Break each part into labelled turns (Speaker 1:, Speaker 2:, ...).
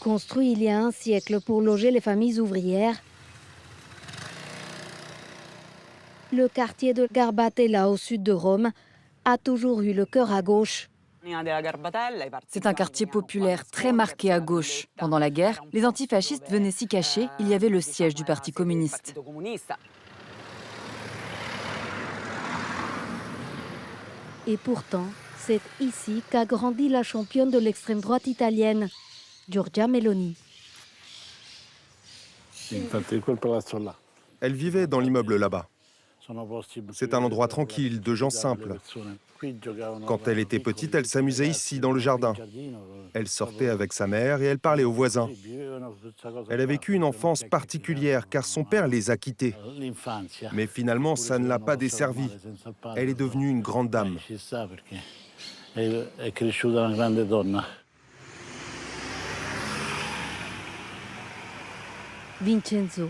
Speaker 1: Construit il y a un siècle pour loger les familles ouvrières, le quartier de Garbatella au sud de Rome a toujours eu le cœur à gauche.
Speaker 2: C'est un quartier populaire très marqué à gauche. Pendant la guerre, les antifascistes venaient s'y cacher. Il y avait le siège du Parti communiste.
Speaker 1: Et pourtant, c'est ici qu'a grandi la championne de l'extrême droite italienne, Giorgia Meloni.
Speaker 3: Elle vivait dans l'immeuble là-bas. C'est un endroit tranquille, de gens simples. Quand elle était petite, elle s'amusait ici, dans le jardin. Elle sortait avec sa mère et elle parlait aux voisins. Elle a vécu une enfance particulière car son père les a quittés. Mais finalement, ça ne l'a pas desservie. Elle est devenue une grande dame.
Speaker 1: Vincenzo,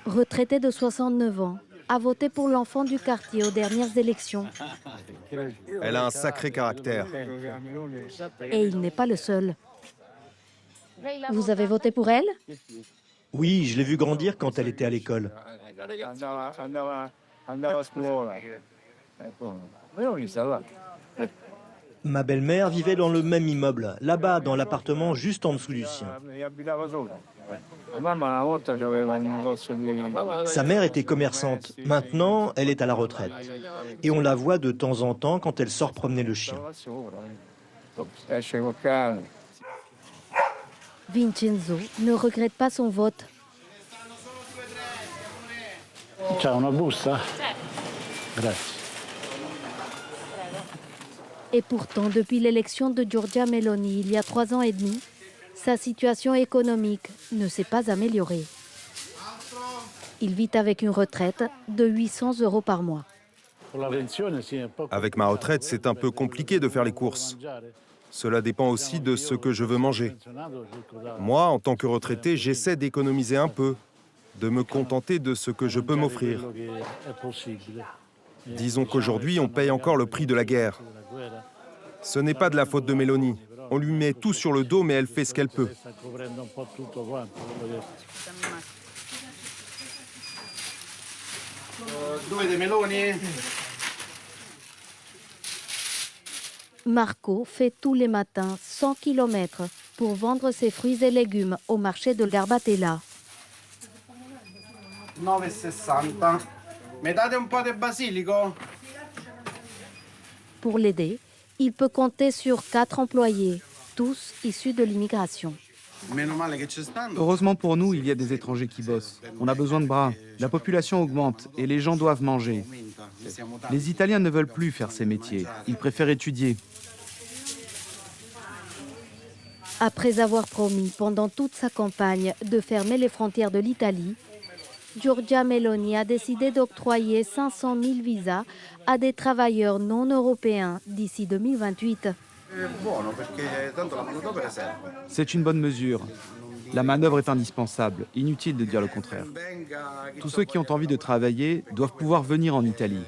Speaker 1: retraité de 69 ans, a voté pour l'enfant du quartier aux dernières élections.
Speaker 3: Elle a un sacré caractère.
Speaker 1: Et il n'est pas le seul. Vous avez voté pour elle?
Speaker 4: Oui, je l'ai vue grandir quand elle était à l'école. Ma belle-mère vivait dans le même immeuble, là-bas, dans l'appartement juste en dessous du sien. Sa mère était commerçante. Maintenant, elle est à la retraite. Et on la voit de temps en temps quand elle sort promener le chien.
Speaker 1: Vincenzo ne regrette pas son vote. Et pourtant, depuis l'élection de Giorgia Meloni il y a 3 ans et demi, sa situation économique ne s'est pas améliorée. Il vit avec une retraite de 800 € par mois.
Speaker 3: Avec ma retraite, c'est un peu compliqué de faire les courses. Cela dépend aussi de ce que je veux manger. Moi, en tant que retraité, j'essaie d'économiser un peu, de me contenter de ce que je peux m'offrir. Disons qu'aujourd'hui, on paye encore le prix de la guerre. Ce n'est pas de la faute de Meloni. On lui met tout sur le dos, mais elle fait ce qu'elle peut.
Speaker 1: Marco fait tous les matins 100 km pour vendre ses fruits et légumes au marché de Garbatella.
Speaker 5: 9,60. Mi date un po' di basilico?
Speaker 1: Pour l'aider, il peut compter sur 4 employés, tous issus de l'immigration.
Speaker 6: Heureusement pour nous, il y a des étrangers qui bossent. On a besoin de bras. La population augmente et les gens doivent manger. Les Italiens ne veulent plus faire ces métiers. Ils préfèrent étudier.
Speaker 1: Après avoir promis pendant toute sa campagne de fermer les frontières de l'Italie, Giorgia Meloni a décidé d'octroyer 500 000 visas à des travailleurs non européens d'ici 2028.
Speaker 6: C'est une bonne mesure. La manœuvre est indispensable. Inutile de dire le contraire. Tous ceux qui ont envie de travailler doivent pouvoir venir en Italie.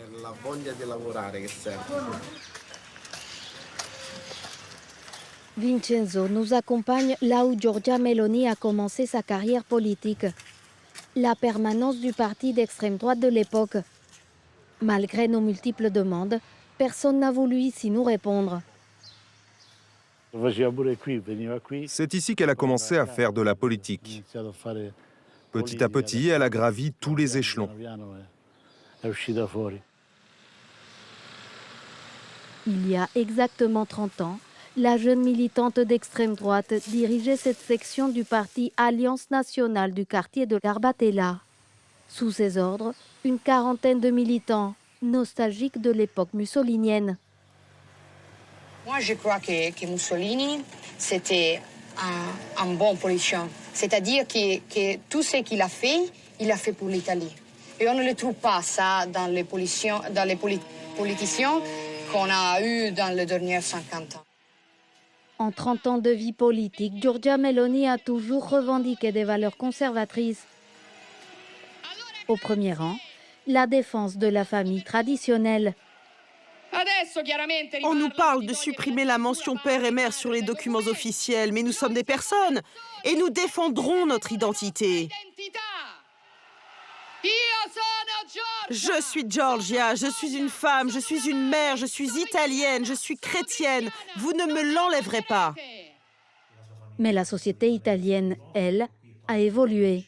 Speaker 1: Vincenzo nous accompagne là où Giorgia Meloni a commencé sa carrière politique, la permanence du parti d'extrême droite de l'époque. Malgré nos multiples demandes, personne n'a voulu ici nous répondre.
Speaker 3: C'est ici qu'elle a commencé à faire de la politique. Petit à petit, elle a gravi tous les échelons.
Speaker 1: Il y a exactement 30 ans, la jeune militante d'extrême droite dirigeait cette section du parti Alliance nationale du quartier de Garbatella. Sous ses ordres, une quarantaine de militants, nostalgiques de l'époque mussolinienne.
Speaker 7: Moi, je crois que Mussolini, c'était un bon politicien. C'est-à-dire que tout ce qu'il a fait pour l'Italie. Et on ne le trouve pas, ça, dans les politiciens qu'on a eus dans les dernières 50 ans.
Speaker 1: En 30 ans de vie politique, Giorgia Meloni a toujours revendiqué des valeurs conservatrices. Au premier rang, la défense de la famille traditionnelle.
Speaker 8: On nous parle de supprimer la mention père et mère sur les documents officiels, mais nous sommes des personnes et nous défendrons notre identité. Je suis Giorgia, je suis une femme, je suis une mère, je suis italienne, je suis chrétienne. Vous ne me l'enlèverez pas.
Speaker 1: Mais la société italienne, elle, a évolué.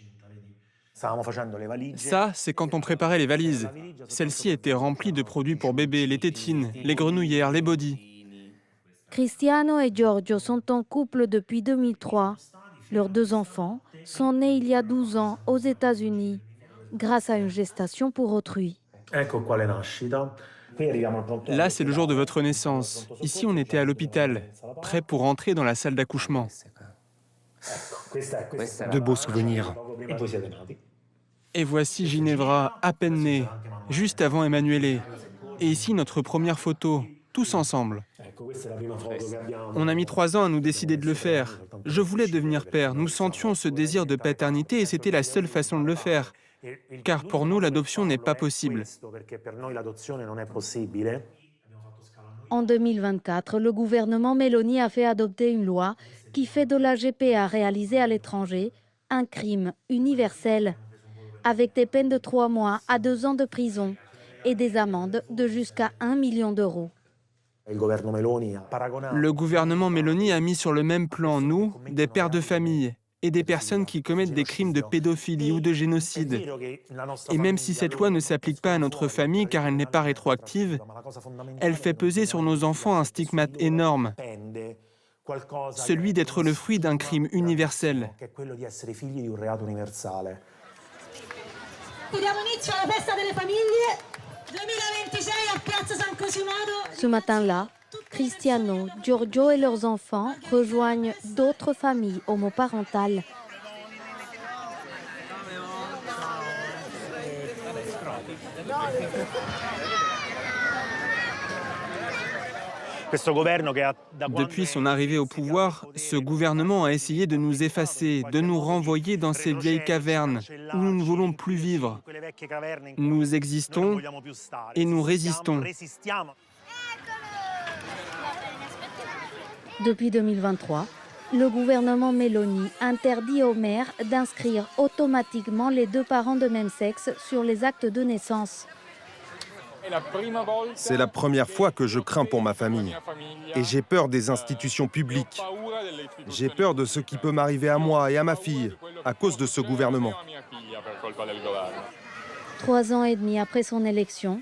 Speaker 9: Ça, c'est quand on préparait les valises. Celles-ci étaient remplies de produits pour bébés, les tétines, les grenouillères, les bodys.
Speaker 1: Cristiano et Giorgio sont en couple depuis 2003. Leurs 2 enfants sont nés il y a 12 ans aux États-Unis, grâce à une gestation pour autrui.
Speaker 9: Là, c'est le jour de votre naissance. Ici, on était à l'hôpital, prêts pour entrer dans la salle d'accouchement.
Speaker 3: De beaux souvenirs.
Speaker 9: Et voici Ginevra, à peine née, juste avant Emanuele. Et ici, notre première photo, tous ensemble. On a mis 3 ans à nous décider de le faire. Je voulais devenir père. Nous sentions ce désir de paternité et c'était la seule façon de le faire. Car pour nous, l'adoption n'est pas possible.
Speaker 1: En 2024, le gouvernement Meloni a fait adopter une loi qui fait de la GPA réalisée à l'étranger un crime universel, avec des peines de 3 mois à 2 ans de prison et des amendes de jusqu'à 1 million d'euros.
Speaker 9: Le gouvernement Meloni a mis sur le même plan, nous, des pères de famille, et des personnes qui commettent des crimes de pédophilie ou de génocide. Et même si cette loi ne s'applique pas à notre famille car elle n'est pas rétroactive, elle fait peser sur nos enfants un stigmate énorme, celui d'être le fruit d'un crime universel.
Speaker 1: Ce matin-là, Cristiano, Giorgio et leurs enfants rejoignent d'autres familles homoparentales.
Speaker 9: Depuis son arrivée au pouvoir, ce gouvernement a essayé de nous effacer, de nous renvoyer dans ces vieilles cavernes où nous ne voulons plus vivre. Nous existons et nous résistons.
Speaker 1: Depuis 2023, le gouvernement Meloni interdit aux mères d'inscrire automatiquement les 2 parents de même sexe sur les actes de naissance.
Speaker 3: C'est la première fois que je crains pour ma famille. Et j'ai peur des institutions publiques. J'ai peur de ce qui peut m'arriver à moi et à ma fille à cause de ce gouvernement.
Speaker 1: 3 ans et demi après son élection,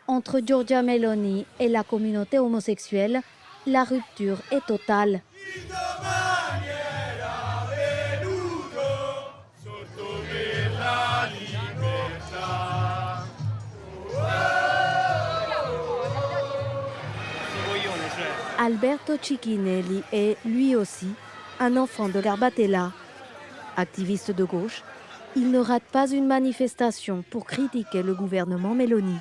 Speaker 1: entre Giorgia Meloni et la communauté homosexuelle, la rupture est totale. Alberto Cicchinelli est, lui aussi, un enfant de Garbatella. Activiste de gauche, il ne rate pas une manifestation pour critiquer le gouvernement Meloni.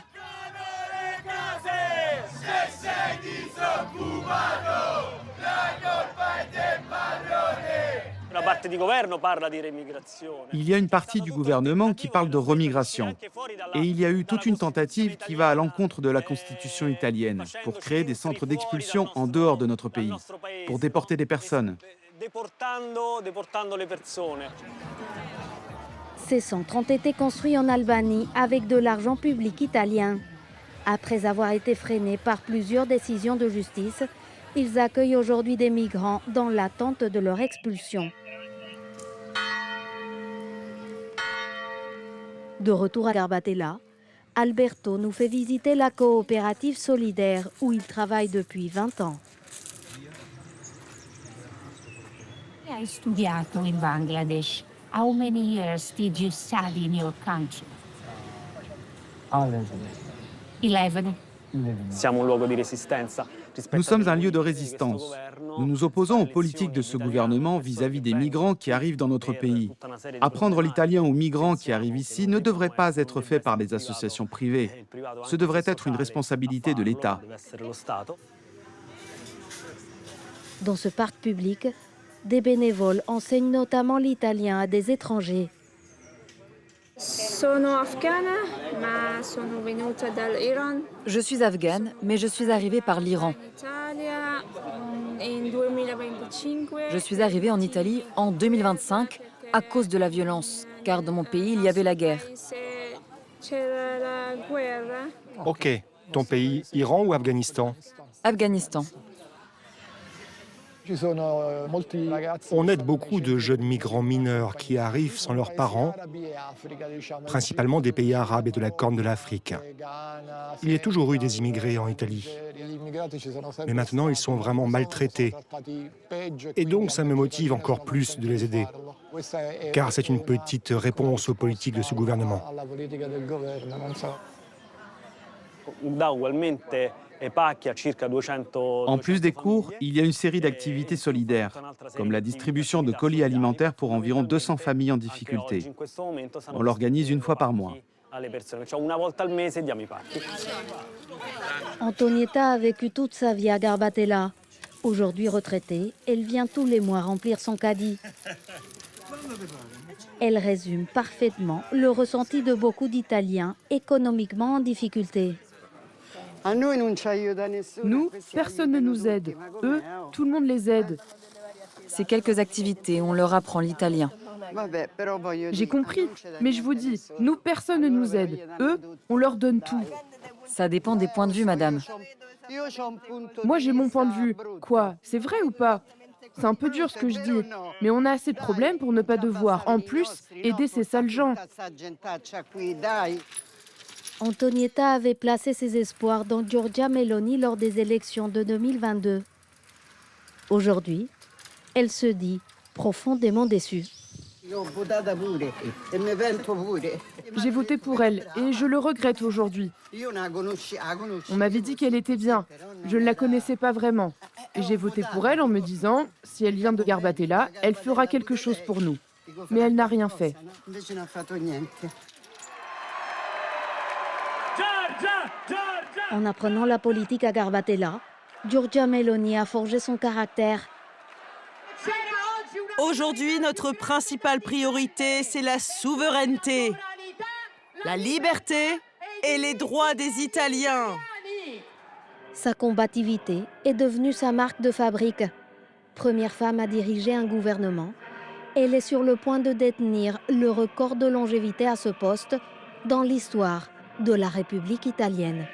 Speaker 6: Il y a une partie du gouvernement qui parle de remigration. Et il y a eu toute une tentative qui va à l'encontre de la Constitution italienne pour créer des centres d'expulsion en dehors de notre pays, pour déporter des personnes.
Speaker 1: Ces centres ont été construits en Albanie avec de l'argent public italien. Après avoir été freinés par plusieurs décisions de justice, ils accueillent aujourd'hui des migrants dans l'attente de leur expulsion. De retour à Garbatella, Alberto nous fait visiter la coopérative solidaire où il travaille depuis 20 ans.
Speaker 10: Hai studiato in Bangladesh. How many years did you study in your country? 11.
Speaker 6: Nous sommes un lieu de résistance. Nous nous opposons aux politiques de ce gouvernement vis-à-vis des migrants qui arrivent dans notre pays. Apprendre l'italien aux migrants qui arrivent ici ne devrait pas être fait par des associations privées. Ce devrait être une responsabilité de l'État.
Speaker 1: Dans ce parc public, des bénévoles enseignent notamment l'italien à des étrangers.
Speaker 2: Je suis afghane, mais je suis arrivée par l'Iran. Je suis arrivée en Italie en 2025 à cause de la violence, car dans mon pays, il y avait la guerre.
Speaker 3: Ok. Ton pays, Iran ou Afghanistan?
Speaker 2: Afghanistan.
Speaker 3: On aide beaucoup de jeunes migrants mineurs qui arrivent sans leurs parents, principalement des pays arabes et de la Corne de l'Afrique. Il y a toujours eu des immigrés en Italie. Mais maintenant, ils sont vraiment maltraités. Et donc, ça me motive encore plus de les aider. Car c'est une petite réponse aux politiques de ce gouvernement.
Speaker 6: En plus des cours, il y a une série d'activités solidaires, comme la distribution de colis alimentaires pour environ 200 familles en difficulté. On l'organise une fois par mois.
Speaker 1: Antonietta a vécu toute sa vie à Garbatella. Aujourd'hui retraitée, elle vient tous les mois remplir son caddie. Elle résume parfaitement le ressenti de beaucoup d'Italiens économiquement en difficulté.
Speaker 11: Nous, personne ne nous aide. Eux, tout le monde les aide.
Speaker 2: Ces quelques activités, on leur apprend l'italien.
Speaker 11: J'ai compris, mais je vous dis, nous, personne ne nous aide. Eux, on leur donne tout.
Speaker 2: Ça dépend des points de vue, madame.
Speaker 11: Moi, j'ai mon point de vue. Quoi? C'est vrai ou pas? C'est un peu dur ce que je dis, mais on a assez de problèmes pour ne pas devoir, en plus, aider ces sales gens.
Speaker 1: Antonietta avait placé ses espoirs dans Giorgia Meloni lors des élections de 2022. Aujourd'hui, elle se dit profondément déçue.
Speaker 11: J'ai voté pour elle et je le regrette aujourd'hui. On m'avait dit qu'elle était bien. Je ne la connaissais pas vraiment. Et j'ai voté pour elle en me disant, si elle vient de Garbatella, elle fera quelque chose pour nous. Mais elle n'a rien fait.
Speaker 1: En apprenant la politique à Garbatella, Giorgia Meloni a forgé son caractère.
Speaker 8: Aujourd'hui, notre principale priorité, c'est la souveraineté, la liberté et les droits des Italiens.
Speaker 1: Sa combativité est devenue sa marque de fabrique. Première femme à diriger un gouvernement, elle est sur le point de détenir le record de longévité à ce poste dans l'histoire de la République italienne.